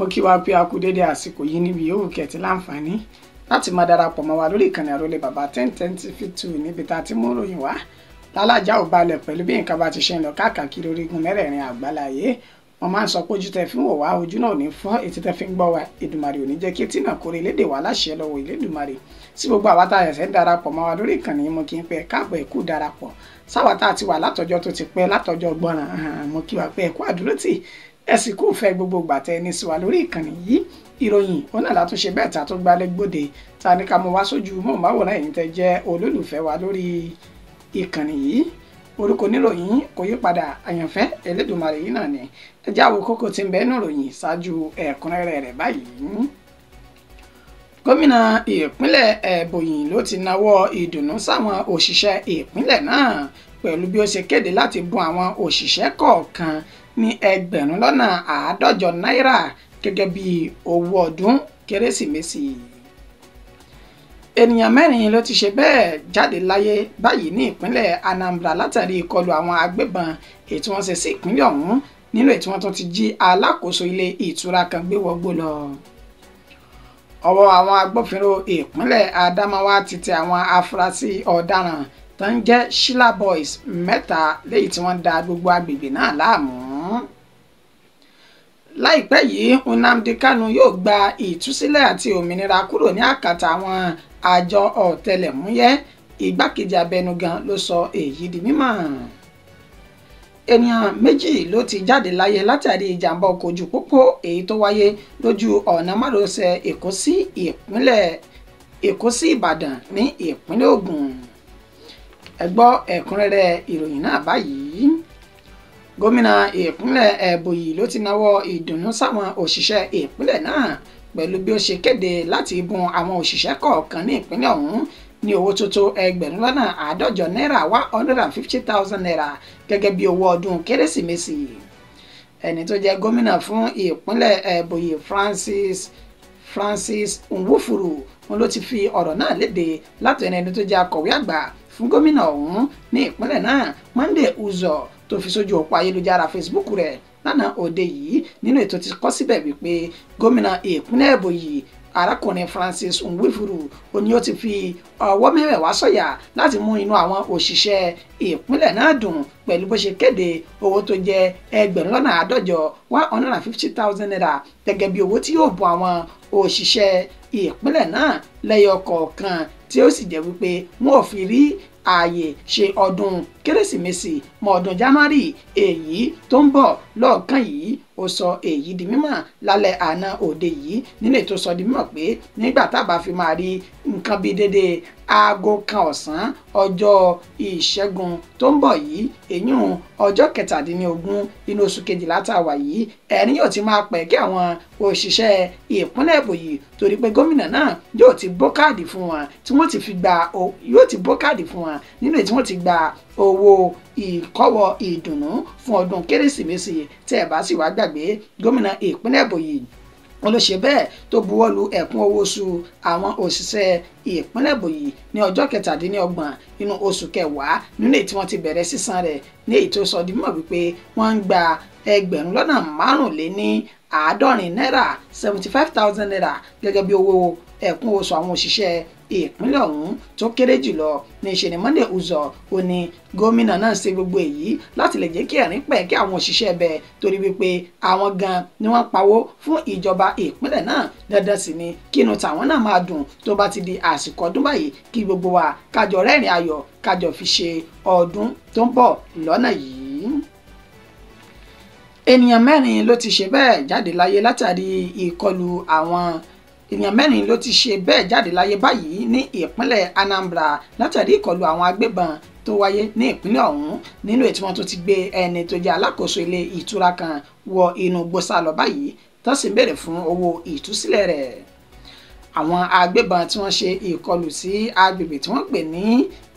mo kí wa pé a kú dédé àsìkò yìí níbi yòówù kẹtì láǹfààní láti máa darapọ̀ mọ́ wa lórí ìkànnì Àrólé Bàbá 1010 níbi tá a ti mú ròyìn wá lálájà ò balẹ̀ pẹ̀lú bí nǹkan bá ti ṣe ń lọ káàkiri orígun mẹ́rẹ̀ẹ̀rin àgbáláyé. Wọ́n máa ń sọ pé ojú tẹ fi ń wò wá ojú náà ò ní fọ́, etí tẹ fi ń gbọ́ wa Èdùmàrè ò ní jẹ́ kí etí náà kórè lédè wá láṣẹ lọ́wọ́ Elédùmarè. Sí gbogbo àwa tá a ṣẹ̀ṣẹ̀ ń darapọ̀ mọ́ wa lórí ìkànnì yìí mo kí n pé káàbọ̀ ẹ kú darapọ̀ sáwà tá a ti wà látọjọ́ tó ti pẹ́ látọjọ́ gbọ́ràn mo kí wa pé ẹ kú àdúrótì ẹ sì kú fẹ́ gbogbo ìgbà tẹ ní sí wa lórí ìkànnì yìí. Ìròyìn ó náà látúnṣe bẹ́ẹ̀ tá a tó gbálẹ̀ gbòde tá a ní ká mú wá sójú mọ̀ọ́máwòrán ẹ̀yin tẹ jẹ́ olólùfẹ́ wa lórí ìkànnì yìí. Orúkọ oníròyìn kò yí padà, àyànfẹ́ Elédùmarè yìí náà ni. Ẹ já wo kókó tí ń bẹ nínú ìròyìn ṣáájú ẹ̀kúnrẹ́rẹ́ rẹ̀ báyìí. Gómìnà ìpínlẹ̀ Ebonyi ló ti nawọ́ ìdùnnú sáwọn òṣìṣẹ́ ìpínlẹ̀ náà pẹ̀lú bí ó ṣe kéde láti bùn àwọn òṣìṣẹ́ kọ̀ọ̀kan ní 1,150 náírà gẹ́gẹ́ bí owó ọdún Kérésìmesì. Ènìyàn 4 ló ti ṣe bẹ́ẹ̀ jáde láyé báyìí ní ìpínlẹ̀ Anambra látàrí ìkọlù àwọn agbébọn èyí tí wọ́n ṣe sí ìpínlẹ̀ ọ̀hún nínú èyí tí wọ́n tún ti jí alákòóso ilé ìtura kan gbé wọgbó lọ. Ọwọ́ àwọn agbófinró ìpínlẹ̀ Adamawa ti tẹ àwọn afurasí ọ̀daràn tó ń jẹ́ Shila Boys 3 léyìí tí wọ́n da gbogbo agbègbè náà láàmú. Láìpẹ́ yìí Nnamdi Kanu yóò gba ìtúsílẹ̀ àti òmìnira kúrò ní àkàtà àwọn àjọ ọ̀tẹlẹ̀múyẹ́, igbákejì abẹnugan ló sọ èyí di mímọ̀. Ènìyàn 2 ló ti jáde láyé látàrí ìjàmbá ọkọ̀ ojú pópó èyí tó wáyé lójú ọ̀nà márosẹ̀ Èkó sí Ìbàdàn ní ìpínlẹ̀ Ògùn. Ẹ gbọ́ ẹ̀kúnrẹ́rẹ́ ìròyìn náà báyìí. Gómìnà ìpínlẹ̀ Ebonyi ló ti nawọ́ ìdùnnú sáwọn òṣìṣẹ́ ìpínlẹ̀ náà pẹ̀lú bí ó ṣe kéde láti bùn àwọn òṣìṣẹ́ kọ̀ọ̀kan ní ìpínlẹ̀ ọ̀hún ní owó tó tó 1,150 náírà 150,000 naira gẹ́gẹ́ bí owó ọdún Kérésìmesì. Ẹni tó jẹ́ gómìnà fún ìpínlẹ̀ Ebonyi Francis Nwufuru wọn ló ti fi ọ̀rọ̀ náà léde láti ẹni tó jẹ́ akọ̀wé àgbà fún gómìnà ọ̀hún ní ìpínlẹ̀ náà Monday Uzo tó fi sójú òpó ayélujára Facebook rẹ̀ lánàá òde yìí nínú ètò tí kọ síbẹ̀ wípé gómìnà ìpínlẹ̀ Ebonyi arákùnrin Francis Nwufuru ó ní ó ti fi ọwọ́ mẹ́wẹ̀ẹ̀wá sọ̀yà láti mú inú àwọn òṣìṣẹ́ ìpínlẹ̀ náà dùn pẹ̀lú bó ṣe kéde owó tó jẹ́ 1,150 150,000 naira gẹ́gẹ́ bí owó tí yóò bọ́ àwọn òṣìṣẹ́ ìpínlẹ̀ náà lẹ́yọ kọ̀ọ̀kan tí ó sì jẹ́ wípé wọn ò fi rí ààyè ṣe ọdún Kérésìmesì mọ́ ọdún January èyí tó ń bọ̀ lọ́ọ̀kan yìí. Ó sọ èyí di mímọ̀ lálẹ́ àná òde yìí nínú ètò sọ di mímọ̀ pé nígbà tábà fi máa rí nǹkan bíi dédé aago 1 ọ̀sán ọjọ́ ìṣẹ́gun tó ń bọ̀ yìí èyún ọjọ́ 17 inú oṣù kejìlá tá a wà yìí ẹ̀rín yóò ti máa pẹ̀ kí àwọn òṣìṣẹ́ ìpínlẹ̀ Ebonyi torí pé gómìnà náà yóò ti bó káàdì fún wọn tí wọ́n ti fi gba yóò ti bó káàdì fún wọn nínú èyí tí wọ́n ti gba owó ìkọ́wọ́ ìdùnnú fún ọdún Kérésìmesì. Tẹ́ ẹ bá sì wá gbàgbé gómìnà ìpínlẹ̀ Ebonyi wọn ló ṣe bẹ́ẹ̀ tó buwọ́lu ẹ̀kún owó oṣù àwọn òṣìṣẹ́ ìpínlẹ̀ Ebonyi ní ọjọ́ 27 nínú oṣù kẹwàá nínú èyí tí wọ́n ti bẹ̀rẹ̀ sísan rẹ̀ ní èyí tó sọ di mímọ̀ wípé wọ́n ń gba 1,550 náírà 75,000 naira gẹ́gẹ́ bí owó ẹ̀kún oṣù àwọn òṣìṣẹ́ ìpínlẹ̀ ọ̀hún tó kéré jùlọ. ní ṣe ni Monday Uzo ó ní gómìnà náà ṣe gbogbo èyí láti lè jẹ́ kí ẹ̀rín pẹ̀ kí àwọn òṣìṣẹ́ bẹ̀ torí wípé àwọn gan ni wọ́n pawó fún ìjọba ìpínlẹ̀ náà. Dandan sì ni kínú tàwọn náà máa dùn tó bá ti di àsìkò ọdún báyìí kí gbogbo wa kájọ rẹ́rìn ayọ̀ kájọ fi ṣe ọdún tó ń bọ̀ lọ́nà yìí. Ènìyàn 4 ló ti ṣe bẹ́ẹ̀ jáde láyé látàrí ìkọlù àwọn ènìyàn 4 ló ti ṣe bẹ́ẹ̀ jáde láyé báyìí ní ìpínlẹ̀ Anambra látàrí ìkọlù àwọn agbébọn tó wáyé ní ìpínlẹ̀ ọ̀hún nínú èyí tí wọ́n tó ti gbé ẹni tó jẹ́ alákòóso ilé ìtura kan wọ inú igbó sálọ báyìí tó sì ń béèrè fún owó ìtúsílẹ̀ rẹ̀. Àwọn agbébọn tí wọ́n ṣe ìkọlù sí agbègbè tí wọ́n pè ní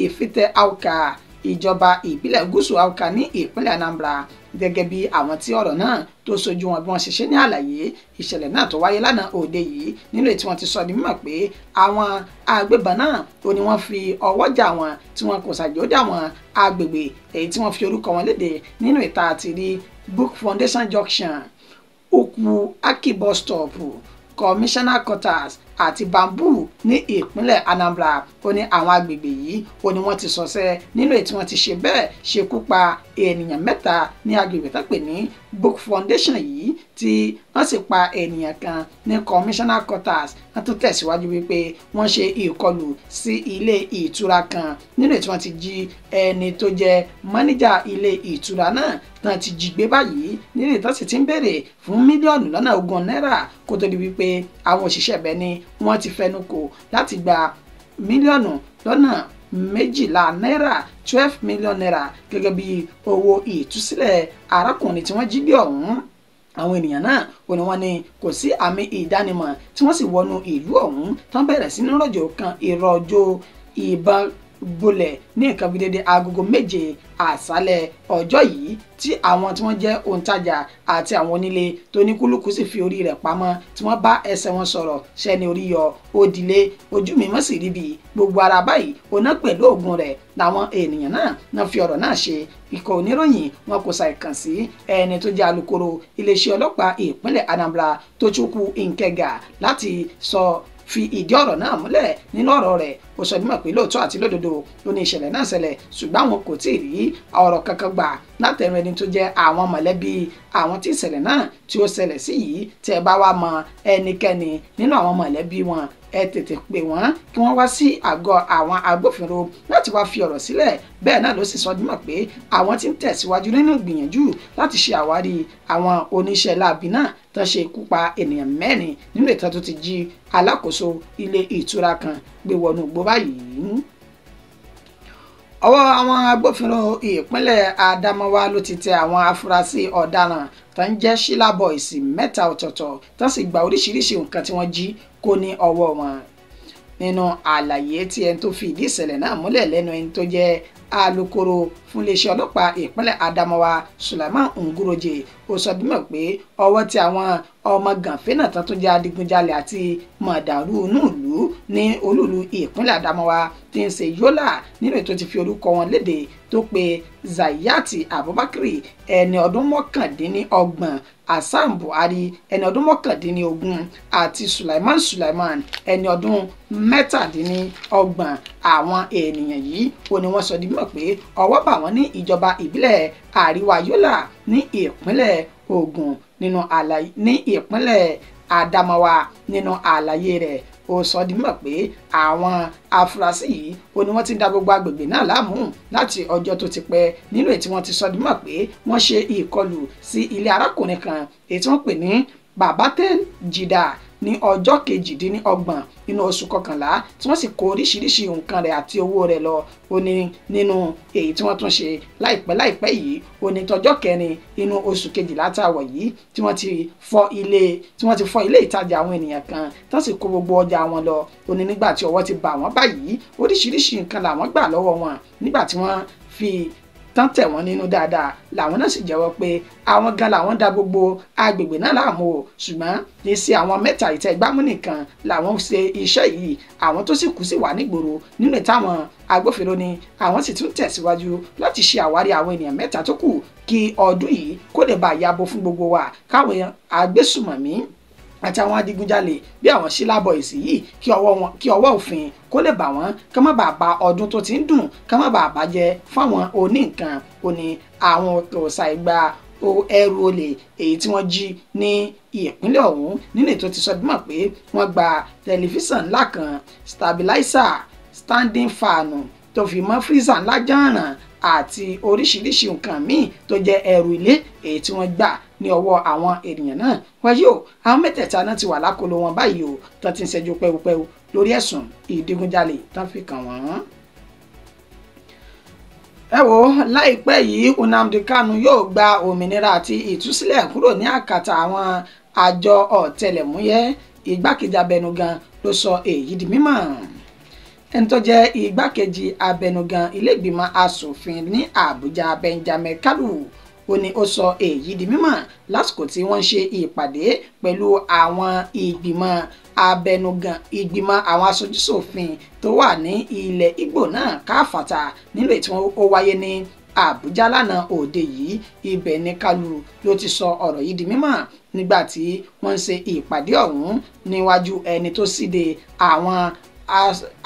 Ifite Awka ìjọba ìbílẹ̀ gúúsù Awka ní ìpínlẹ̀ Anambra gẹ́gẹ́ bí àwọn tí ọ̀rọ̀ náà tó sojú wọn bí wọ́n ṣe ṣe ní àlàyé. Ìṣẹ̀lẹ̀ náà tó wáyé lánàá òde yìí nínú èyí tí wọ́n ti sọ di mímọ̀ pé àwọn agbébọn náà ó ní wọ́n fi ọwọ́ jà wọn tí wọ́n kò ṣàjọdá wọn agbègbè èyí tí wọ́n fi orúkọ wọn léde nínú ìta àti rí Book Foundation Junction Ukwu Aki bus stop, commissioner quarters àti Bamboo ní ìpínlẹ̀ Anambra. Ó ní àwọn agbègbè yìí ó ní wọ́n ti sọsẹ́ nínú èyí tí wọ́n ti ṣe bẹ́ẹ̀ ṣekú pa ènìyàn 3 ní agbègbè tó pè ní Book Foundation yìí tí wọ́n sì pa ènìyàn kan ní commissioner quarters. Wọ́n tún tẹ̀síwájú wípé wọ́n ṣe ìkọlù sí ilé ìtura kan nínú èyí tí wọ́n ti jí ẹni tó jẹ́ máníjà ilé ìtura náà tán ti jí gbé báyìí nínú ìtàn sì ti ń béèrè fún mílíọ̀nù lọ́nà 20 náírà kó tó di wípé àwọn òṣìṣẹ́ ibẹ̀ ni wọ́n ti fẹnu kò láti gba mílíọ̀nù lọ́nà 12 náírà 12 million naira gẹ́gẹ́ bí owó ìtúsílẹ̀ arákùnrin tí wọ́n jí gbé ọ̀hún. Àwọn ènìyàn náà ó ní wọ́n ní kò sí àmì ìdánimọ̀ tí wọ́n sì wọnú ìlú ọ̀hún tán bẹ̀rẹ̀ sí ní rọ̀jò kan ìrọ̀jò ìbọn gbolẹ̀ ní nǹkan bí dédé agogo 7 àṣálẹ́ ọjọ́ yìí tí àwọn tí wọ́n jẹ́ òǹtajà àti àwọn onílé tó ní kúlùkù sì fi orí rẹ̀ pamọ́ tí wọ́n bá ẹsẹ̀ wọn sọ̀rọ̀ ṣẹ́ni orí yọ òdìlé ojú mi mọ́ sí rí bí gbogbo ara báyìí oná pẹ̀lú oògùn rẹ̀ làwọn ènìyàn náà fi ọ̀rọ̀ náà ṣe. Ikọ̀ oníròyìn wọn kò ṣàìkàn sí ẹni tó jẹ́ alukoro iléeṣẹ́ ọlọ́pàá ìpínlẹ̀ Anambra Tochukwu Nkega láti fi ìdí ọ̀rọ̀ náà múlẹ̀. Nínú ọ̀rọ̀ rẹ̀ ó sọ nímọ̀ pé lóòótọ́ àti lódodo ló ní ìṣẹ̀lẹ̀ náà ṣẹlẹ̀ ṣùgbọ́n àwọn kò tí ì rí ọ̀rọ̀ kankan gbà látẹnu ẹni tó jẹ́ àwọn mọ̀lẹ́bí àwọn tí ìṣẹ̀lẹ̀ náà tí ó ṣẹlẹ̀ sí yìí. tí ẹ bá wá mọ ẹnikẹ́ni nínú àwọn mọ̀lẹ́bí wọn ẹ tètè pè wọ́n kí wọ́n wá sí àgọ́ àwọn agbófinró láti wá fi ọ̀rọ̀ sílẹ̀. bẹ́ẹ̀ náà ló sì sọ nímọ̀ pé àwọn tí ń tẹ̀síwájú nínú ìgbìyànjú láti ṣe àwárí àwọn oníṣẹ́ láabi náà tó ṣe ikú pa ènìyàn 4 nínú ìtàn tó ti jí alákòóso ilé ìtura kan gbé wọnú igbó báyìí. Ọwọ́ àwọn agbófinró ìpínlẹ̀ Adamawa ló ti tẹ àwọn afurasí ọ̀daràn tó ń jẹ́ Sheila Boys 3 ọ̀tọ̀ọ̀tọ̀ tó sì gba oríṣiríṣi nǹkan tí wọ́n jí kó ní ọwọ́ wọn. Nínú àlàyé tí ẹni tó fi ìdí ìṣẹ̀lẹ̀ náà múlẹ̀ lẹ́nu ẹni tó jẹ́ alukoro fún iléeṣẹ́ ọlọ́pàá ìpínlẹ̀ Adamawa Sulaiman Nguroje ó sọ bímọ pé ọwọ́ tí àwọn ọmọ gànfẹ́ náà tó jẹ́ adigunjalè àti mọ̀dàrú inú ìlú ní olúùlú ìpínlẹ̀ Adamawa tí ń ṣe Yola nínú ètò ti fi orúkọ wọn léde tó pe Zayati Abubakar ẹni ọdún 29, Hassan Buhari ẹni ọdún 19 àti Sulaiman ẹni ọdún 17. Àwọn ènìyàn yìí ó ní wọ́n sọ di mímọ̀ pé ọwọ́ bà wọ́n ní ìjọba ìbílẹ̀ Àríwá Yola ní ìpínlẹ̀ Ògùn ní ìpínlẹ̀ Adamawa. Nínú àlàyé rẹ̀ ó sọ di mímọ̀ pé àwọn afurasí yìí ó ní wọ́n ti dá gbogbo agbègbè náà láàmú láti ọjọ́ tó ti pẹ́ nínú èyí tí wọ́n ti sọ di mímọ̀ pé wọ́n ṣe ìkọlù sí ilé arákùnrin kan èyí tí wọ́n pè ní Babatel Jida ní ọjọ́ 28 nínú oṣù kọkànlá tí wọ́n sì kó oríṣiríṣi nǹkan rẹ̀ àti owó rẹ̀ lọ. ó ní nínú èyí tí wọ́n tún ṣe láìpẹ́ yìí ó ní tọjọ́ 4 nínú oṣù kejìlá táwọ̀ yìí tí wọ́n ti fọ́ ilé ìtajà àwọn ènìyàn kan tó sì kó gbogbo ọjà wọn lọ. ó ní nígbà tí ọwọ́ ti bà wọ́n báyìí oríṣiríṣi nǹkan làwọn gbà lọ́wọ́ wọn nígbà tí wọ́n fi tán tẹ̀ wọ́n nínú dáadáa làwọn náà sì jẹ́wọ́ pé àwọn gan làwọn dá gbogbo agbègbè náà láàmú o ṣùgbọ́n ní sí àwọn 3 ìtẹ́gbámú nìkan làwọn ṣe iṣẹ́ yìí. àwọn tó sì kú sí wà nígboro nínú ìtàwọn agbófinró ni àwọn sì tún tẹ̀síwájú láti ṣe àwárí àwọn ènìyàn 3 tó kù kí ọdún yìí kó lè bá yabo fún gbogbo wa káwọn agbésùmọ̀mí àti àwọn adigunjalè bí àwọn Sheila Boys yìí kí ọwọ́ òfin kó lè bà wọ́n ká má bàa ba ọdún tó ti ń dùn ká má bàa bàjẹ́ fáwọn oníǹkan. ó ní àwọn òòṣà ìgbà ẹrù olè èyí tí wọ́n jí ní ìpínlẹ̀ ọ̀hún nínú ètò ti sọ dímọ̀ pé wọ́n gba tẹlifíṣàn ńlá kan, stabilizer, standing fan tó fi mọ́ freezer ńlá jàǹràn àti oríṣiríṣi nǹkan míì tó jẹ́ ẹrù ilé èyí tí wọ́n gbà ní ọwọ́ àwọn ènìyàn náà. wáyé o àwọn 3 náà ti wà lákòlò wọn báyìí o tó ti ń ṣẹ́jú pẹ́wupẹ́wu lórí ẹ̀sùn ìdigunjalè tán fi kàn wọ́n. ẹ wo láìpẹ́ yìí Nnamdi Kanu yóò gba òmìnira àti ìtúsílẹ̀ kúrò ní àkàtà àwọn àjọ ọ̀tẹlẹ̀múyẹ́. Igbákejì abẹnugan ló sọ èyí di mímọ̀. ẹni tó jẹ́ igbákejì abẹnugan ilé ìgbìmọ̀ asòfin ní Àbújá Benjamin Kalu ó ní ó sọ èyí di mímọ̀ lásìkò tí wọ́n ṣe ìpàdé pẹ̀lú àwọn ìgbìmọ̀ àwọn aṣojúṣòfin tó wà ní ilẹ̀ Ìgbò náà káfàtà nílò tí ó wáyé ní Àbújá lánàá òde yìí. Ibẹ̀ ni Kalu ló ti sọ ọ̀rọ̀ yìí di mímọ̀ nígbà tí wọ́n ń ṣe ìpàdé ọ̀hún níwájú ẹni tó síde àwọn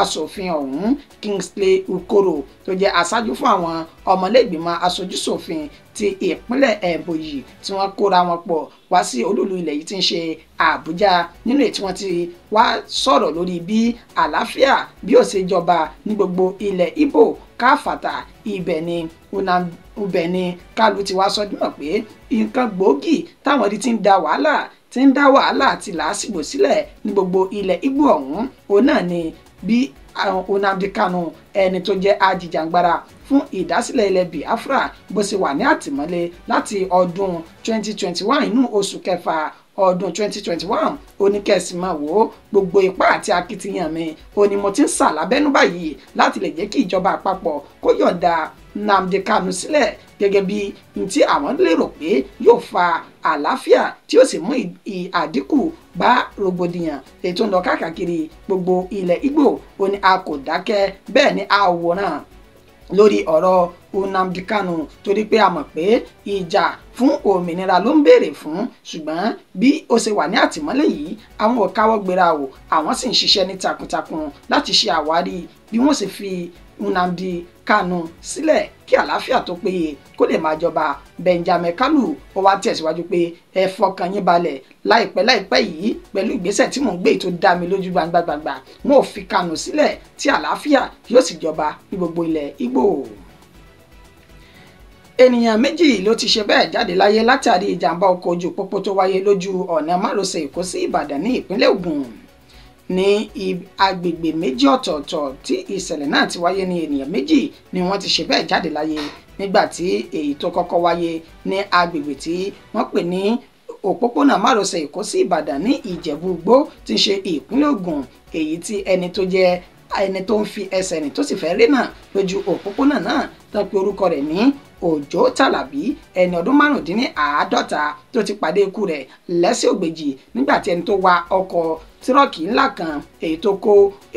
aṣòfin ọ̀hún, Kingsley Ukoro, tó jẹ́ aṣáájú fún àwọn ọmọlẹ́gbìmọ̀ aṣojúṣòfin ti ìpínlẹ̀ Ebonyi tí wọ́n kóra wọn pọ̀ wá sí olúlu ilẹ̀ yìí tí ń ṣe Àbújá, nínú èyí tí wọ́n ti wá sọ̀rọ̀ lórí bí àlàáfíà bí ó ṣe jọba ní gbogbo ilẹ̀ Ìgbò káfàtà. Ibẹ̀ ni Kalu ti wá sọ dímọ̀ pé nǹkan gbòógì táwọn rí ti ń dá wàhálà àti làásìgbò sílẹ̀ ní gbogbo ilẹ̀ Ìgbò ọ̀hún, òun náà ni bí Nnamdi Kanu, ẹni tó jẹ́ ajìjàǹgbara fún ìdásílẹ̀ ilẹ̀ Biafra, bó ṣe wà ní àtìmọ́lé láti ọdún 2021 inú oṣù kẹfà ọdún 2021. Ó ní kẹ́sì máa wò ó, gbogbo ipá àti akitiyan mi ó ní mo ti ń sà lábẹ́nú báyìí láti lè jẹ́ kí ìjọba àpapọ̀ kó yọ̀ǹda Nnamdi Kanu sílẹ̀ gẹ́gẹ́ bí n tí àwọn lérò pé yóò fa àlàáfíà tí ó sì mú àdínkù bá rògbòdìyàn èyí tó ń lọ káàkiri gbogbo ilẹ̀ Ìgbò. Ó ní a kò dákẹ́, bẹ́ẹ̀ ni a wòran lórí ọ̀rọ̀ Nnamdi Kanu torí pé a mọ̀ pé ìjà fún òmìnira ló ń béèrè fún, ṣùgbọ́n bí ó ṣe wà ní àtìmọ́lé yìí àwọn ò káwọ́ gbéra o, àwọn sì ń ṣiṣẹ́ ní takuntakun láti ṣe àwárí bí wọ́n sì fi Nnamdi Kanu sílẹ̀ kí àlàáfíà tó péye kó lè máa jọba. Benjamin Kalu ó wá tẹ̀síwájú pé ẹ fọkàn yín balẹ̀, láìpẹ́ yìí pẹ̀lú ìgbésẹ̀ tí mò ń gbé tó dá mi lójú gbangbangba, wọn ò fi Kanu sílẹ̀ tí àlàáfíà yóò sì jọba ní gbogbo ilẹ̀ Ìgbò. Ènìyàn méjì ló ti ṣe bẹ́ẹ̀ jáde láyé látàrí ìjàmbá ọkọ̀ ojú pópó tó wáyé lójú ọ̀nà márosẹ̀ Èkó sí Ìbàdàn ní ìpínlẹ̀ Ògùn. Ní agbègbè méjì ọ̀tọ̀ọ̀tọ̀ tí ìṣẹ̀lẹ̀ náà ti wáyé ní ènìyàn méjì ni wọ́n ti ṣe bẹ́ẹ̀ jáde láyé, nígbà tí èyí tó kọ́kọ́ wáyé ní agbègbè tí wọ́n pè ní òpópónà márosẹ̀ Èkó sí Ìbàdàn ní Ìjẹ̀bú-Igbó tí ń ṣe ìpínlẹ̀ Ògùn, èyí tí ẹni tó ń fi ẹsẹ̀ rìn tó sì fẹ́ rí náà lójú òpópónà náà tán pé orúkọ rẹ̀ ní Òjó Tàlàbí, ẹni ọdún 55 tó ti pàdé ikú rẹ̀ lẹ́sẹ̀ ògbèjì nígbà tí ẹni tó wa ọkọ̀ tírọ́ọ̀kì ńlá kan èyí tó kó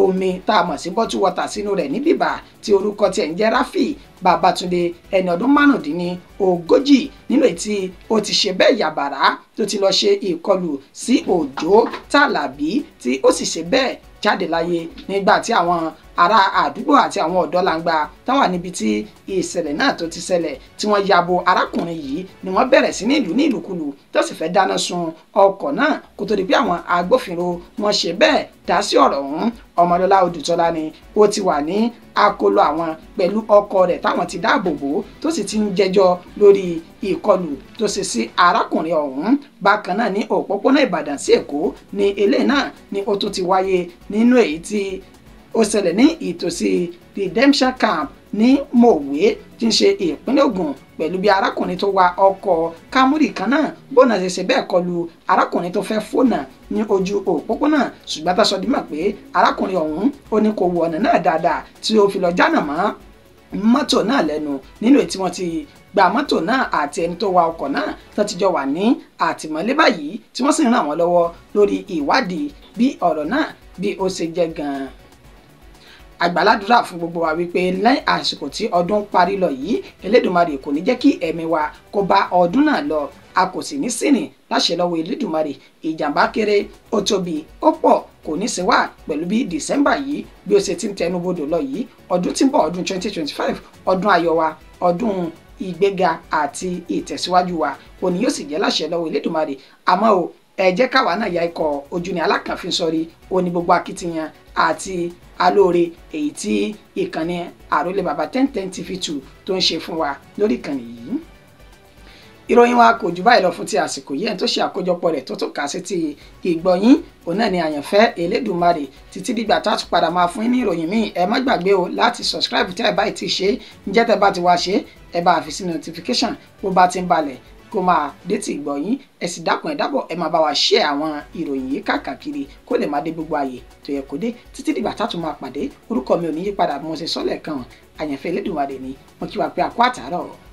omi tá a mọ̀ sí bottle water sínú rẹ̀ ní bíbà tí orúkọ tiẹ̀ ń jẹ́ Ráfì Babátúndé, ẹni ọdún 45 nínú èyí tí ó ti ṣe bẹ́ẹ̀ yàbàrá tó ti lọ ṣe ìkọlù sí Òjó Tàlàbí tí ó sì ṣe bẹ́ẹ̀ jáde láyé nígbà tí àwọn ará àdúgbò àti àwọn ọ̀dọ́ làǹgbà táwọn níbi tí ìṣẹ̀lẹ̀ náà tó ti ṣẹlẹ̀ tí wọ́n yabo arákùnrin yìí ni wọ́n bẹ̀rẹ̀ sí ní ìlúkulù tó sì fẹ́ dáná sun ọkọ̀ náà kó tó di pé àwọn agbófinró wọ́n ṣe bẹ́ẹ̀ dá sí ọ̀rọ̀ ọ̀hún. Ọmọlọ́lá Odùtọ́lá ni ó ti wà ní àkóló àwọn pẹ̀lú ọkọ̀ rẹ̀ táwọn ti dáàbò bò tó sì ti ń jẹ́jọ́ lórí ìkọlù tó ṣe sí arákùnrin ọ̀hún. Bákan náà ní òpópónà Ìbàdàn sí Èkó ní eléyìí náà ni ó tún ti wáyé nínú èyí tí ó ṣẹlẹ̀ ní ìtòsí Redemption Camp ní Mòwe tí ń ṣe ìpínlẹ̀ Ògùn pẹ̀lú bí arákùnrin tó wa ọkọ̀ Camry kan náà bọ́nà ṣe bẹ́ẹ̀ kọlu arákùnrin tó fẹ́ fònà ní ojú òpópónà, ṣùgbọ́n tá a sọ di mọ̀ pé arákùnrin ọ̀hún ó ní kò wọ ọ̀nà náà dáadáa tí ó fi lọ jánà mọ́ mọ́tò náà lẹ́nu, nínú èyí tí wọ́n ti gba mọ́tò náà àti ẹni tó wa ọkọ̀ náà tó ti jọ wà ní àtìmọ́lé báyìí tí wọ́n sì ń ràn wọ́n lọ́wọ́ lórí ìwádìí bí ọ̀rọ̀ náà bí ó ṣe jẹ́ gan-an. Àgbàládùra fún gbogbo wa wípé lẹ́yìn àsìkò tí ọdún parí lọ yìí Elédùmarè kò ní jẹ́ kí ẹ̀mí wa kó bá ọdún náà lọ, a kò sì ní sìnì láṣẹ lọ́wọ́ Elédùmarè. Ìjàmbá kéré ó tóbi ó pọ̀ kò ní ṣe wá pẹ̀lú bí December yìí bí ó ṣe ti ń tẹnubodò lọ yìí. Ọdún tí ń bọ̀ ọdún 2025 ọdún ayọ̀ wa, ọdún ìgbéga àti ìtẹ̀síwájú wa òní yóò sì jẹ́ láṣẹ lọ́wọ́ Elédùmarè. Àmọ́ o ẹ jẹ́ káwa náà ya ikọ̀ ojú ni alákànfin sọrí òní gbogbo akitiyan àti alóore èyí tí ìkànnì Àrólé Baba 1010 TV2 tó ń ṣe fún wa lórí ìkànnì yìí. Ìròyìn wa kò jù báyìí lọ fún ti àsìkò yẹn tó ṣe àkójọpọ̀ rẹ̀ tó kà sí ti ìgbọ̀yìn òun náà ni àyànfẹ́ Elédùmarè. Títí dìgbà tá a tún padà máa fún yín ní ìròyìn míì, ẹ má gbàgbé o láti subscribe tẹ́ ẹ báyìí ti ṣe, ǹjẹ́ tẹ́ bá ti wá ṣe ẹ bá fi sí notification bó bá ti ń balẹ̀ kó máa dé ti ìgbọ̀yìn. Ẹ sì dákun ẹ dábọ̀ ẹ máa bá wa share àwọn ìròyìn yìí káàkiri kó lè máa dé gbogbo ààyè tó yẹ kó dé. Títí dìgbà tá a tún máa pàdé, orúkọ mi ò ní yí padà bí mo ṣe sọ́lẹ̀ kan, àyànfẹ́ Elédùmarè ni mo kí wa pé a kú àtàárọ̀.